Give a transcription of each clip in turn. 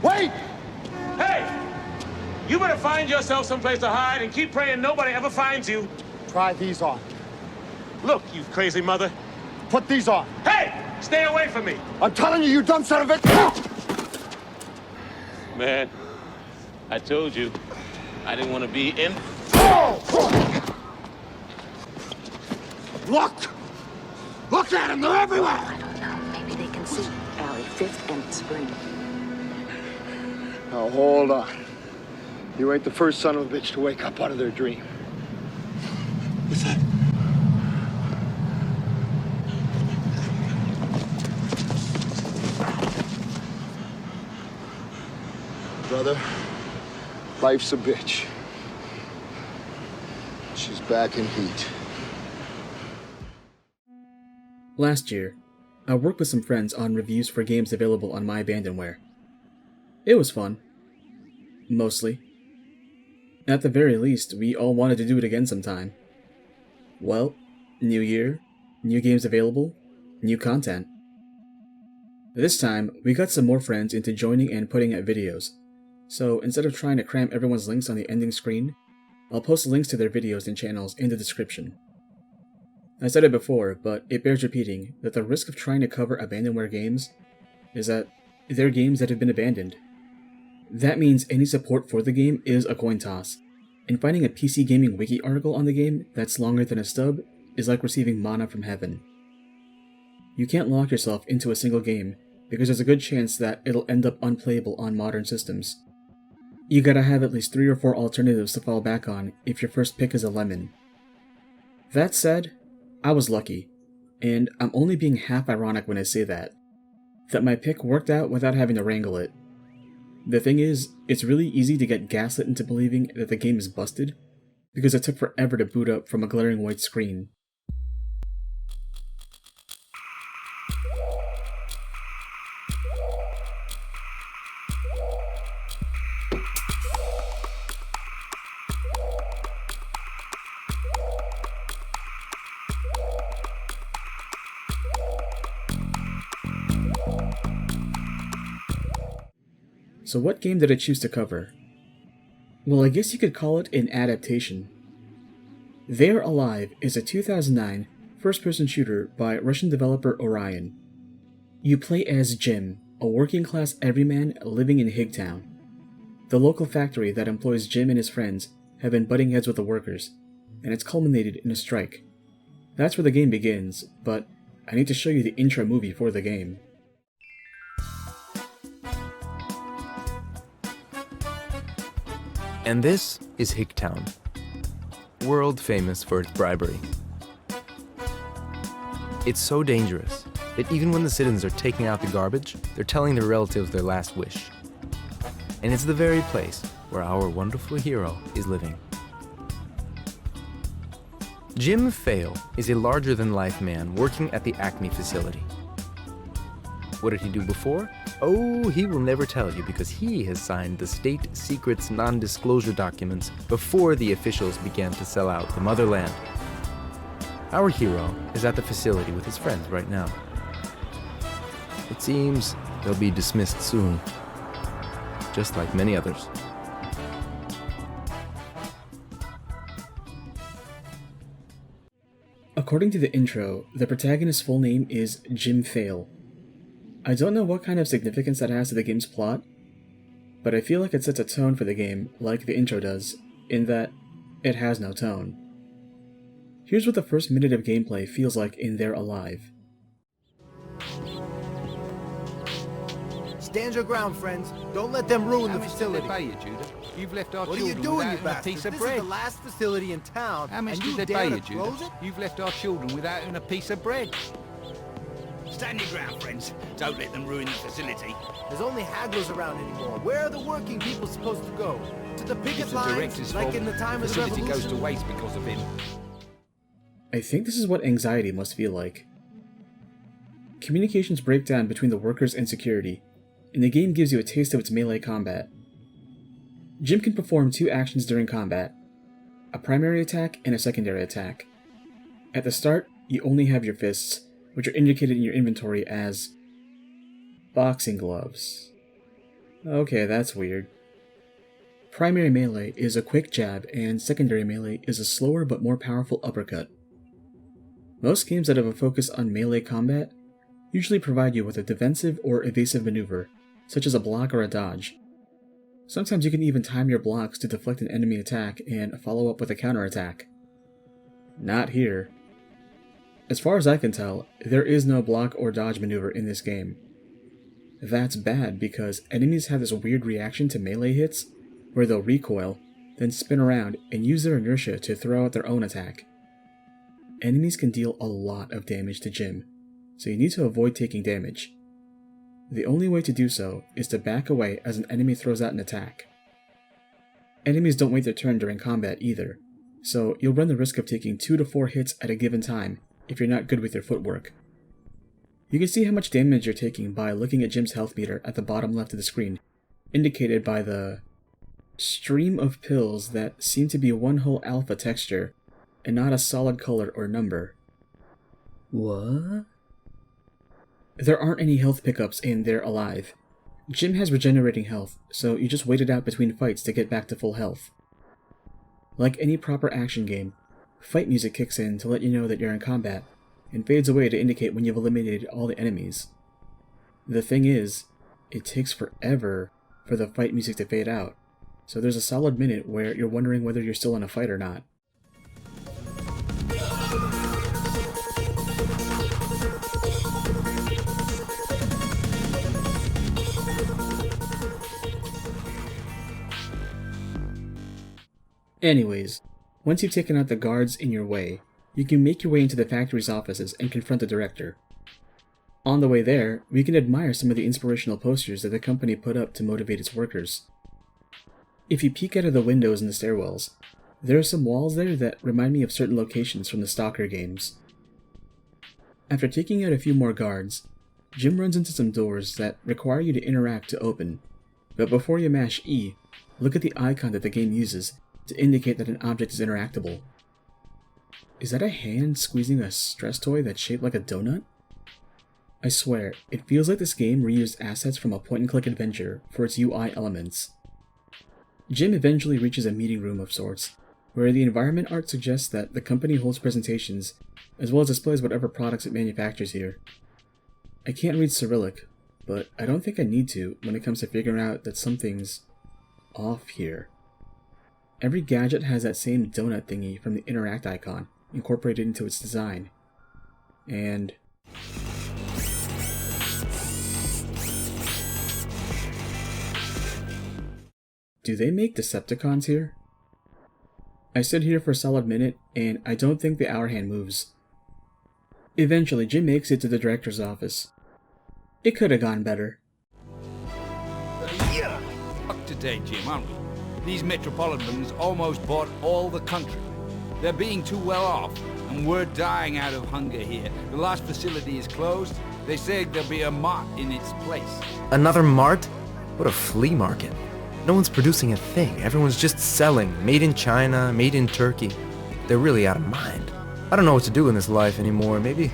Wait! Hey! You better find yourself someplace to hide and keep praying nobody ever finds you. Try these on. Look, you crazy mother. Put these on. Hey! Stay away from me! I'm telling you, you dumb son of a... Man, I told you, I didn't want to be in... Look! Look at them, they're everywhere! I don't know. Maybe they can see. Alley, 5th and Spring. Now, hold on. You ain't the first son of a bitch to wake up out of their dream. What's that? Brother, life's a bitch. She's back in heat. Last year, I worked with some friends on reviews for games available on MyAbandonware. It was fun. Mostly. At the very least, we all wanted to do it again sometime. Well, new year, new games available, new content. This time, we got some more friends into joining and putting out videos. So instead of trying to cram everyone's links on the ending screen, I'll post links to their videos and channels in the description. I said it before, but it bears repeating that the risk of trying to cover abandonware games is that they're games that have been abandoned. That means any support for the game is a coin toss, and finding a PC Gaming Wiki article on the game that's longer than a stub is like receiving manna from heaven. You can't lock yourself into a single game because there's a good chance that it'll end up unplayable on modern systems. You gotta have at least 3 or 4 alternatives to fall back on if your first pick is a lemon. That said, I was lucky, and I'm only being half ironic when I say that my pick worked out without having to wrangle it. The thing is, it's really easy to get gaslit into believing that the game is busted, because it took forever to boot up from a glaring white screen. So what game did I choose to cover? Well, I guess you could call it an adaptation. They're Alive is a 2009 first-person shooter by Russian developer Orion. You play as Jim, a working-class everyman living in Higtown. The local factory that employs Jim and his friends have been butting heads with the workers, and it's culminated in a strike. That's where the game begins, but I need to show you the intro movie for the game. And this is Higtown, world famous for its bribery. It's so dangerous that even when the citizens are taking out the garbage, they're telling their relatives their last wish. And it's the very place where our wonderful hero is living. Jim Fail is a larger-than-life man working at the Acme facility. What did he do before? Oh, he will never tell you because he has signed the state secrets non-disclosure documents before the officials began to sell out the motherland. Our hero is at the facility with his friends right now. It seems they'll be dismissed soon, just like many others. According to the intro, the protagonist's full name is Jim Fail. I don't know what kind of significance that has to the game's plot, but I feel like it sets a tone for the game like the intro does, in that it has no tone. Here's what the first minute of gameplay feels like in They're Alive. Stand your ground, friends. Don't let them ruin the facility. How much did they pay you, Judah? You've left our What are you children doing, without you even a bastards? piece of This bread. is the last facility in town, How much and did you they dare pay you, to Judah? close it? You've left our children without even a piece of bread. Stand your ground, friends. Don't let them ruin the facility. There's only hagglers around anymore. Where are the working people supposed to go? To the picket It's the lines, director's like fault. in the time of the facility goes revolution? to waste because of him. I think this is what anxiety must feel like. Communications break down between the workers and security, and the game gives you a taste of its melee combat. Jim can perform 2 actions during combat, a primary attack and a secondary attack. At the start, you only have your fists, which are indicated in your inventory as boxing gloves. Okay, that's weird. Primary melee is a quick jab, and secondary melee is a slower but more powerful uppercut. Most games that have a focus on melee combat usually provide you with a defensive or evasive maneuver, such as a block or a dodge. Sometimes you can even time your blocks to deflect an enemy attack and follow up with a counterattack. Not here. As far as I can tell, there is no block or dodge maneuver in this game. That's bad because enemies have this weird reaction to melee hits, where they'll recoil, then spin around and use their inertia to throw out their own attack. Enemies can deal a lot of damage to Jim, so you need to avoid taking damage. The only way to do so is to back away as an enemy throws out an attack. Enemies don't wait their turn during combat either, so you'll run the risk of taking 2 to 4 hits at a given time if you're not good with your footwork. You can see how much damage you're taking by looking at Jim's health meter at the bottom left of the screen, indicated by the stream of pills that seem to be one whole alpha texture and not a solid color or number. What? There aren't any health pickups and they're alive. Jim has regenerating health, so you just wait it out between fights to get back to full health. Like any proper action game, fight music kicks in to let you know that you're in combat, and fades away to indicate when you've eliminated all the enemies. The thing is, it takes forever for the fight music to fade out, so there's a solid minute where you're wondering whether you're still in a fight or not. Anyways, once you've taken out the guards in your way, you can make your way into the factory's offices and confront the director. On the way there, we can admire some of the inspirational posters that the company put up to motivate its workers. If you peek out of the windows in the stairwells, there are some walls there that remind me of certain locations from the Stalker games. After taking out a few more guards, Jim runs into some doors that require you to interact to open, but before you mash E, look at the icon that the game uses to indicate that an object is interactable. Is that a hand squeezing a stress toy that's shaped like a donut? I swear, it feels like this game reused assets from a point-and-click adventure for its UI elements. Jim eventually reaches a meeting room of sorts, where the environment art suggests that the company holds presentations, as well as displays whatever products it manufactures here. I can't read Cyrillic, but I don't think I need to when it comes to figuring out that something's off here. Every gadget has that same donut thingy from the interact icon incorporated into its design. And do they make Decepticons here? I stood here for a solid minute, and I don't think the hour hand moves. Eventually, Jim makes it to the director's office. It could have gone better. Up to date, Jim, aren't we? These metropolitans almost bought all the country. They're being too well off, and we're dying out of hunger here. The last facility is closed. They say there'll be a mart in its place. Another mart? What a flea market. No one's producing a thing. Everyone's just selling. Made in China, made in Turkey. They're really out of mind. I don't know what to do in this life anymore. Maybe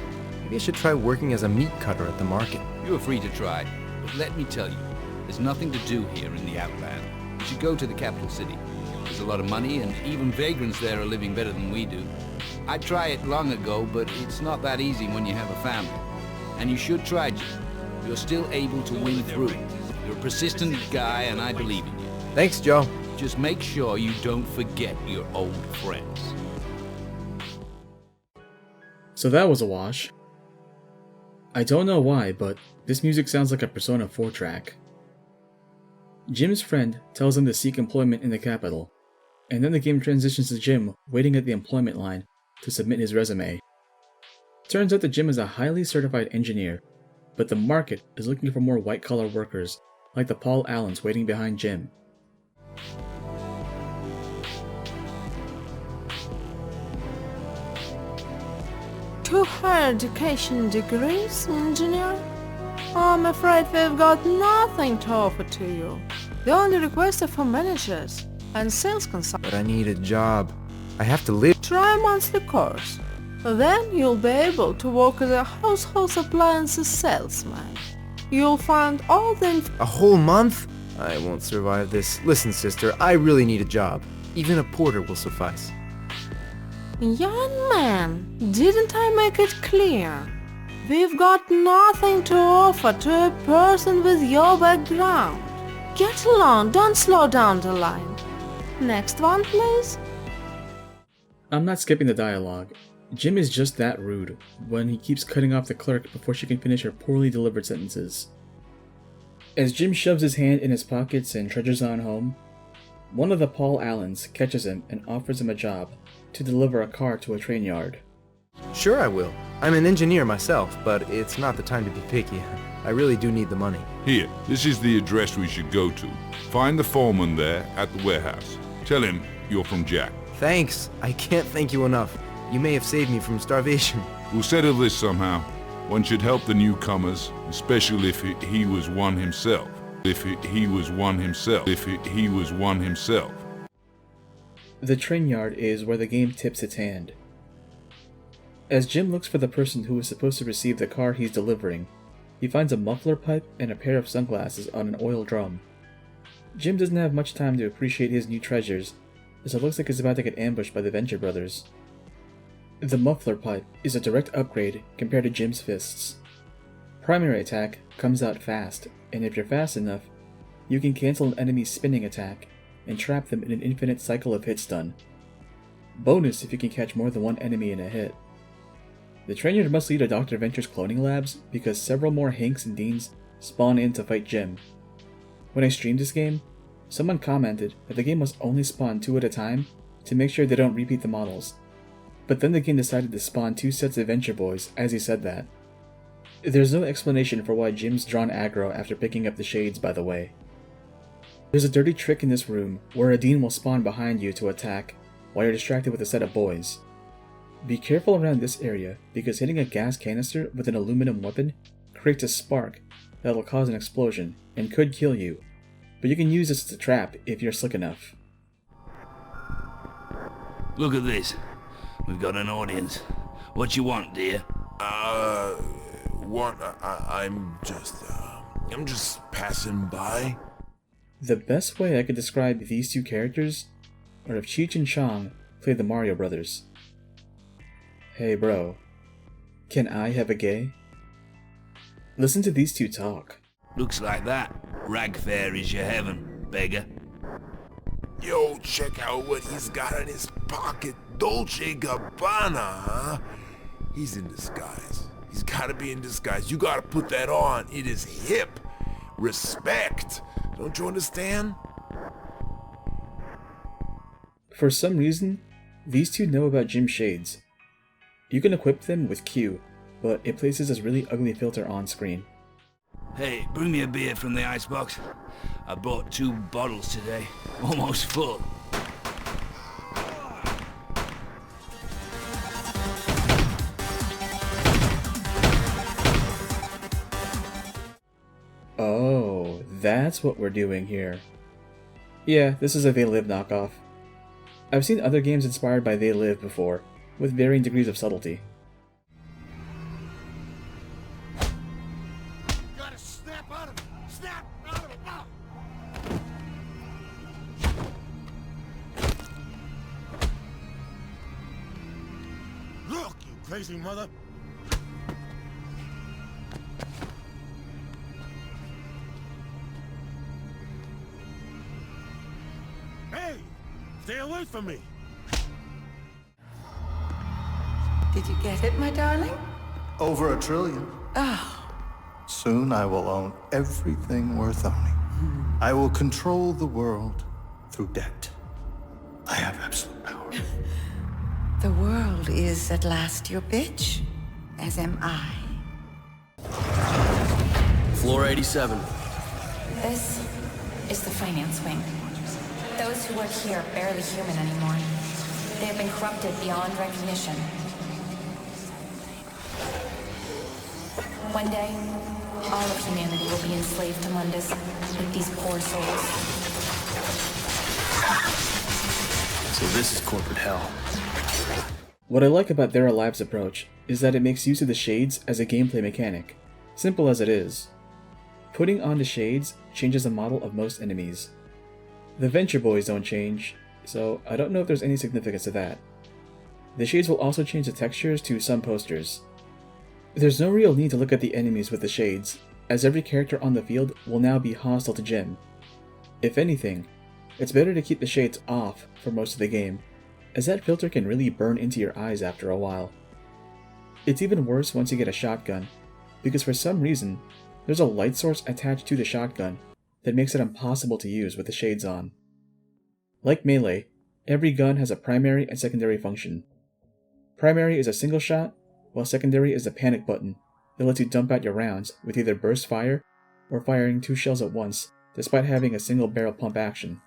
I should try working as a meat cutter at the market. You're free to try, but let me tell you, there's nothing to do here in the outland. You should go to the capital city. There's a lot of money, and even vagrants there are living better than we do. I tried it long ago, but it's not that easy when you have a family. And you should try, Jim. You're still able to win through. You're a persistent guy, and I believe in you. Thanks, Joe. Just make sure you don't forget your old friends. So that was a wash. I don't know why, but this music sounds like a Persona 4 track. Jim's friend tells him to seek employment in the capital, and then the game transitions to Jim waiting at the employment line to submit his resume. Turns out that Jim is a highly certified engineer, but the market is looking for more white-collar workers, like the Paul Allens waiting behind Jim. Two higher education degrees, engineer? I'm afraid we've got nothing to offer to you. The only requests are for managers and sales consultants. But I need a job. I have to live. Try a monthly course. Then you'll be able to work as a household appliances salesman. You'll find all the A whole month? I won't survive this. Listen, sister, I really need a job. Even a porter will suffice. Young man, didn't I make it clear? We've got nothing to offer to a person with your background. Get along, don't slow down the line. Next one, please. I'm not skipping the dialogue. Jim is just that rude when he keeps cutting off the clerk before she can finish her poorly delivered sentences. As Jim shoves his hand in his pockets and trudges on home, one of the Paul Allens catches him and offers him a job to deliver a car to a train yard. Sure I will. I'm an engineer myself, but it's not the time to be picky. I really do need the money. Here, this is the address we should go to. Find the foreman there at the warehouse. Tell him you're from Jack. Thanks. I can't thank you enough. You may have saved me from starvation. We'll settle this somehow. One should help the newcomers, especially if he was one himself. If he was one himself. If he was one himself. The train yard is where the game tips its hand. As Jim looks for the person who is supposed to receive the car he's delivering, he finds a muffler pipe and a pair of sunglasses on an oil drum. Jim doesn't have much time to appreciate his new treasures, as it looks like he's about to get ambushed by the Venture brothers. The muffler pipe is a direct upgrade compared to Jim's fists. Primary attack comes out fast, and if you're fast enough, you can cancel an enemy's spinning attack and trap them in an infinite cycle of hit stun. Bonus if you can catch more than one enemy in a hit. The train yard must lead to Dr. Venture's cloning labs because several more Hanks and Deans spawn in to fight Jim. When I streamed this game, someone commented that the game must only spawn 2 at a time to make sure they don't repeat the models. But then the game decided to spawn 2 sets of Venture Boys as he said that. There's no explanation for why Jim's drawn aggro after picking up the shades, by the way. There's a dirty trick in this room where a Dean will spawn behind you to attack while you're distracted with a set of boys. Be careful around this area because hitting a gas canister with an aluminum weapon creates a spark that will cause an explosion and could kill you, but you can use this as a trap if you're slick enough. Look at this. We've got an audience. What you want, dear? I'm just passing by. The best way I could describe these 2 characters are if Cheech and Chong played the Mario Brothers. Hey bro, can I have a gay? Listen to these 2 talk. Looks like that. Rag fair is your heaven, beggar. Yo, check out what he's got in his pocket. Dolce Gabbana, huh? He's in disguise. He's gotta be in disguise. You gotta put that on. It is hip. Respect. Don't you understand? For some reason, these 2 know about Jim Shades. You can equip them with Q, but it places this really ugly filter on screen. Hey, bring me a beer from the icebox. I bought 2 bottles today. Almost full. Oh, that's what we're doing here. Yeah, this is a They Live knockoff. I've seen other games inspired by They Live before, with varying degrees of subtlety. Gotta snap out of it! Snap out of it! Ah! Look, you crazy mother! Hey! Stay away from me! Did you get it, my darling? Over $1 trillion. Oh. Soon I will own everything worth owning. I will control the world through debt. I have absolute power. The world is at last your bitch, as am I. Floor 87. This is the finance wing. Those who work here are barely human anymore. They have been corrupted beyond recognition. One day, all of humanity will be enslaved to Mundus with these poor souls. So this is corporate hell. What I like about They're Alive's approach is that it makes use of the shades as a gameplay mechanic, simple as it is. Putting on the shades changes the model of most enemies. The Venture Boys don't change, so I don't know if there's any significance to that. The shades will also change the textures to some posters. There's no real need to look at the enemies with the shades, as every character on the field will now be hostile to Jim. If anything, it's better to keep the shades off for most of the game, as that filter can really burn into your eyes after a while. It's even worse once you get a shotgun, because for some reason, there's a light source attached to the shotgun that makes it impossible to use with the shades on. Like Melee, every gun has a primary and secondary function. Primary is a single shot, while secondary is a panic button that lets you dump out your rounds with either burst fire or firing 2 shells at once, despite having a single barrel pump action.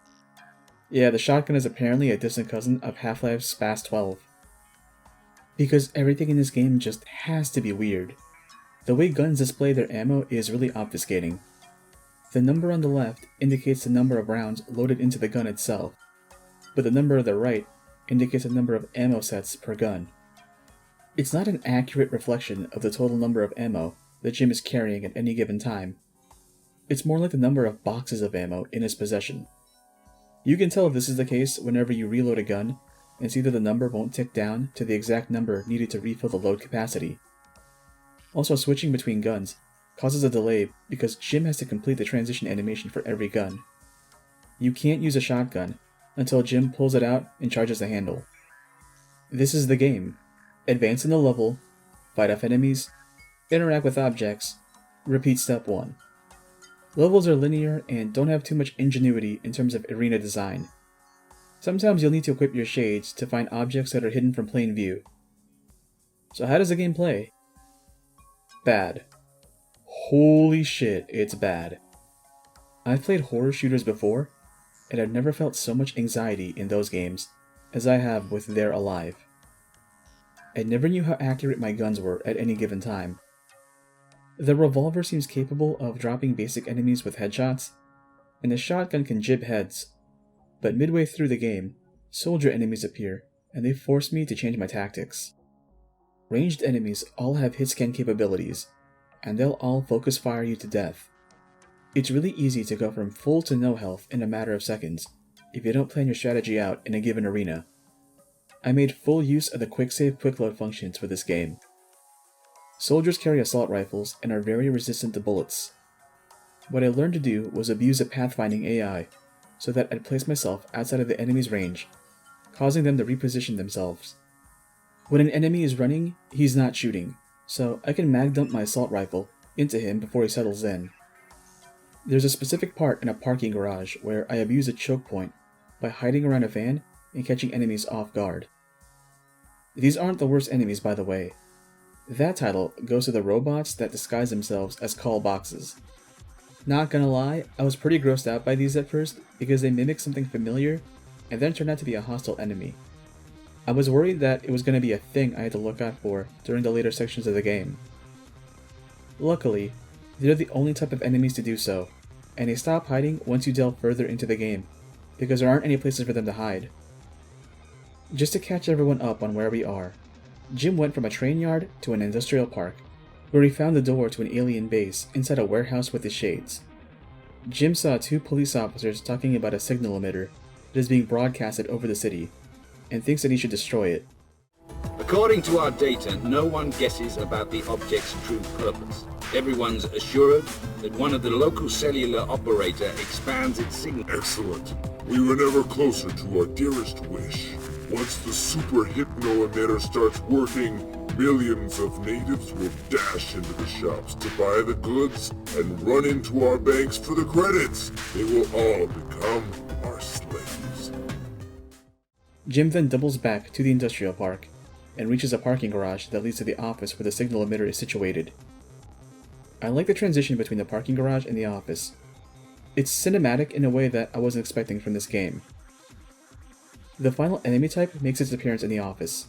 Yeah, the shotgun is apparently a distant cousin of Half-Life's Fast 12. Because everything in this game just has to be weird. The way guns display their ammo is really obfuscating. The number on the left indicates the number of rounds loaded into the gun itself, but the number on the right indicates the number of ammo sets per gun. It's not an accurate reflection of the total number of ammo that Jim is carrying at any given time. It's more like the number of boxes of ammo in his possession. You can tell if this is the case whenever you reload a gun and see that the number won't tick down to the exact number needed to refill the load capacity. Also, switching between guns causes a delay because Jim has to complete the transition animation for every gun. You can't use a shotgun until Jim pulls it out and charges the handle. This is the game. Advance in the level, fight off enemies, interact with objects, repeat step 1. Levels are linear and don't have too much ingenuity in terms of arena design. Sometimes you'll need to equip your shades to find objects that are hidden from plain view. So how does the game play? Bad. Holy shit, it's bad. I've played horror shooters before, and I've never felt so much anxiety in those games as I have with They're Alive. I never knew how accurate my guns were at any given time. The revolver seems capable of dropping basic enemies with headshots, and the shotgun can jib heads, but midway through the game, soldier enemies appear, and they force me to change my tactics. Ranged enemies all have hit scan capabilities, and they'll all focus fire you to death. It's really easy to go from full to no health in a matter of seconds if you don't plan your strategy out in a given arena. I made full use of the quick save quick load functions for this game. Soldiers carry assault rifles and are very resistant to bullets. What I learned to do was abuse a pathfinding AI so that I'd place myself outside of the enemy's range, causing them to reposition themselves. When an enemy is running, he's not shooting, so I can mag dump my assault rifle into him before he settles in. There's a specific part in a parking garage where I abuse a choke point by hiding around a van and catching enemies off guard. These aren't the worst enemies, by the way. That title goes to the robots that disguise themselves as call boxes. Not gonna lie, I was pretty grossed out by these at first because they mimic something familiar and then turn out to be a hostile enemy. I was worried that it was going to be a thing I had to look out for during the later sections of the game. Luckily, they're the only type of enemies to do so, and they stop hiding once you delve further into the game, because there aren't any places for them to hide. Just to catch everyone up on where we are, Jim went from a train yard to an industrial park, where he found the door to an alien base inside a warehouse with his shades. Jim saw 2 police officers talking about a signal emitter that is being broadcasted over the city, and thinks that he should destroy it. According to our data, no one guesses about the object's true purpose. Everyone's assured that one of the local cellular operator expands its signal. Excellent. We were never closer to our dearest wish. Once the super hypno emitter starts working, millions of natives will dash into the shops to buy the goods and run into our banks for the credits. They will all become our slaves. Jim then doubles back to the industrial park and reaches a parking garage that leads to the office where the signal emitter is situated. I like the transition between the parking garage and the office. It's cinematic in a way that I wasn't expecting from this game. The final enemy type makes its appearance in the office.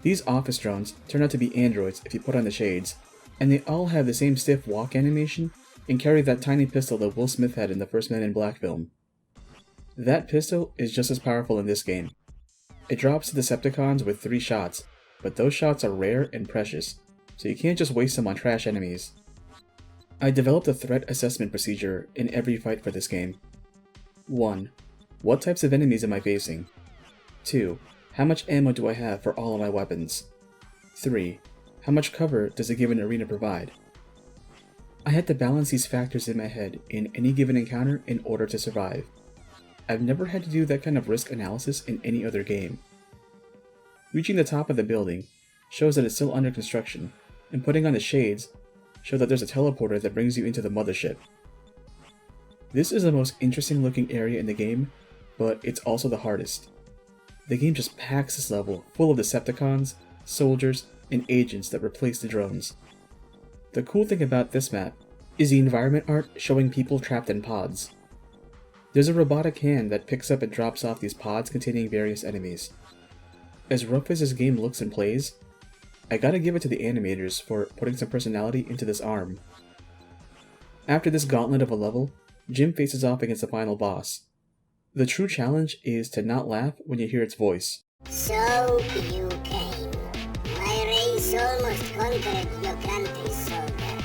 These office drones turn out to be androids if you put on the shades, and they all have the same stiff walk animation and carry that tiny pistol that Will Smith had in the first Men in Black film. That pistol is just as powerful in this game. It drops Decepticons with 3 shots, but those shots are rare and precious, so you can't just waste them on trash enemies. I developed a threat assessment procedure in every fight for this game. 1. What types of enemies am I facing? 2. How much ammo do I have for all of my weapons? 3. How much cover does a given arena provide? I had to balance these factors in my head in any given encounter in order to survive. I've never had to do that kind of risk analysis in any other game. Reaching the top of the building shows that it's still under construction, and putting on the shades shows that there's a teleporter that brings you into the mothership. This is the most interesting looking area in the game, but it's also the hardest. The game just packs this level full of Decepticons, soldiers, and agents that replace the drones. The cool thing about this map is the environment art showing people trapped in pods. There's a robotic hand that picks up and drops off these pods containing various enemies. As rough as this game looks and plays, I gotta give it to the animators for putting some personality into this arm. After this gauntlet of a level, Jim faces off against the final boss. The true challenge is to not laugh when you hear its voice. So you came. My race almost conquered your country, soldier.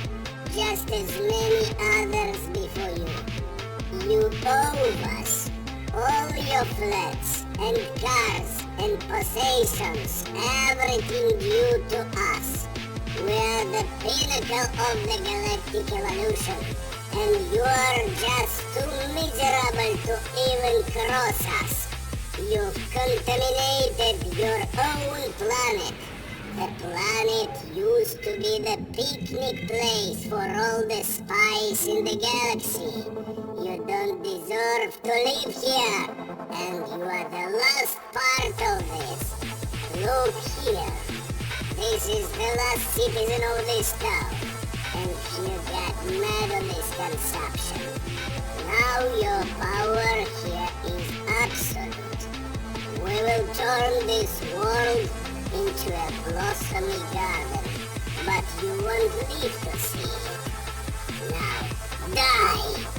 Just as many others before you. You owe us all your flats and cars and possessions, everything due to us. We're the pinnacle of the galactic evolution, and you're just too miserable to even cross us. You've contaminated your own planet. The planet used to be the picnic place for all the spies in the galaxy. You don't deserve to live here, and you are the last part of this. Look here. This is the last citizen of this town, and you got mad on this consumption. Now your power here is absolute. We will turn this world into a blossomy garden, but you won't live to see it. Now, die!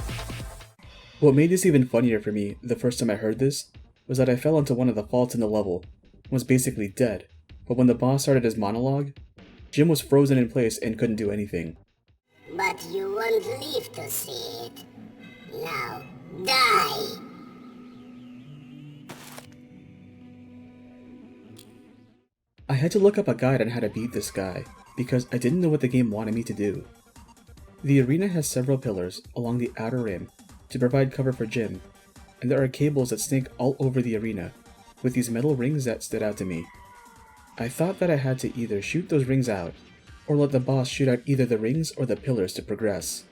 What made this even funnier for me the first time I heard this was that I fell into one of the faults in the level and was basically dead, but when the boss started his monologue, Jim was frozen in place and couldn't do anything. But you won't live to see it. Now, die! I had to look up a guide on how to beat this guy, because I didn't know what the game wanted me to do. The arena has several pillars along the outer rim to provide cover for Jim, and there are cables that snake all over the arena, with these metal rings that stood out to me. I thought that I had to either shoot those rings out, or let the boss shoot out either the rings or the pillars to progress.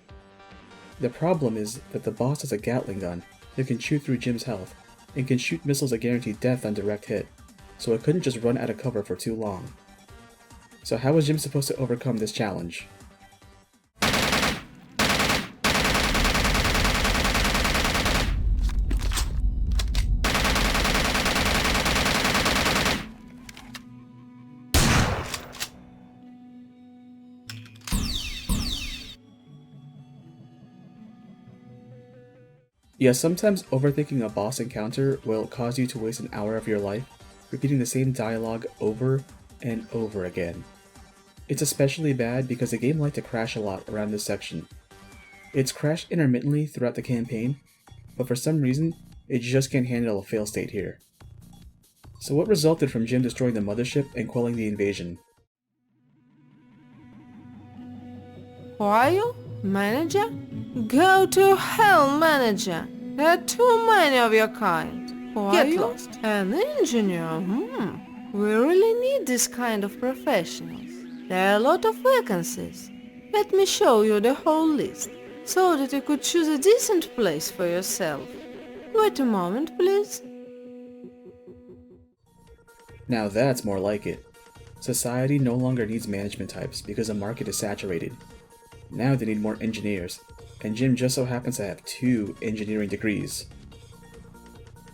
The problem is that the boss has a Gatling gun that can shoot through Jim's health, and can shoot missiles that guarantee death on direct hit, so I couldn't just run out of cover for too long. So how was Jim supposed to overcome this challenge? Yeah, sometimes overthinking a boss encounter will cause you to waste an hour of your life repeating the same dialogue over and over again. It's especially bad because the game liked to crash a lot around this section. It's crashed intermittently throughout the campaign, but for some reason, it just can't handle a fail state here. So what resulted from Jim destroying the mothership and quelling the invasion? Who are you? Manager? Go to hell, manager! There are too many of your kind. Who are you? Get lost. An engineer? We really need this kind of professionals. There are a lot of vacancies. Let me show you the whole list, so that you could choose a decent place for yourself. Wait a moment, please. Now that's more like it. Society no longer needs management types because the market is saturated. Now they need more engineers, and Jim just so happens to have 2 engineering degrees.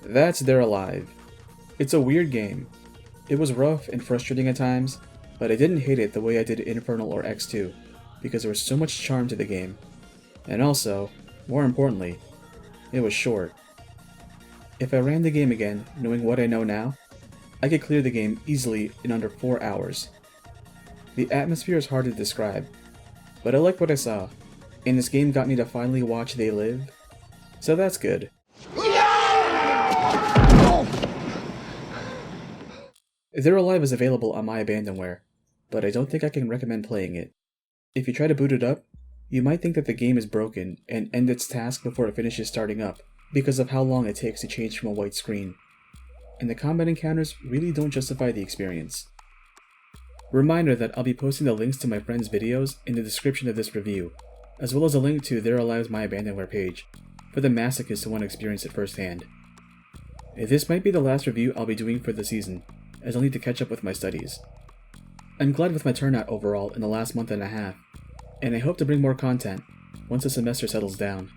That's They're Alive. It's a weird game. It was rough and frustrating at times, but I didn't hate it the way I did Infernal or X2, because there was so much charm to the game. And also, more importantly, it was short. If I ran the game again, knowing what I know now, I could clear the game easily in under 4 hours. The atmosphere is hard to describe, but I liked what I saw, and this game got me to finally watch They Live, so that's good. They're Alive is available on MyAbandonware, but I don't think I can recommend playing it. If you try to boot it up, you might think that the game is broken and end its task before it finishes starting up because of how long it takes to change from a white screen, and the combat encounters really don't justify the experience. Reminder that I'll be posting the links to my friends' videos in the description of this review, as well as a link to They're Alive's MyAbandonware page, for the masochists who want to experience it firsthand. This might be the last review I'll be doing for the season, as I'll need to catch up with my studies. I'm glad with my turnout overall in the last month and a half, and I hope to bring more content once the semester settles down.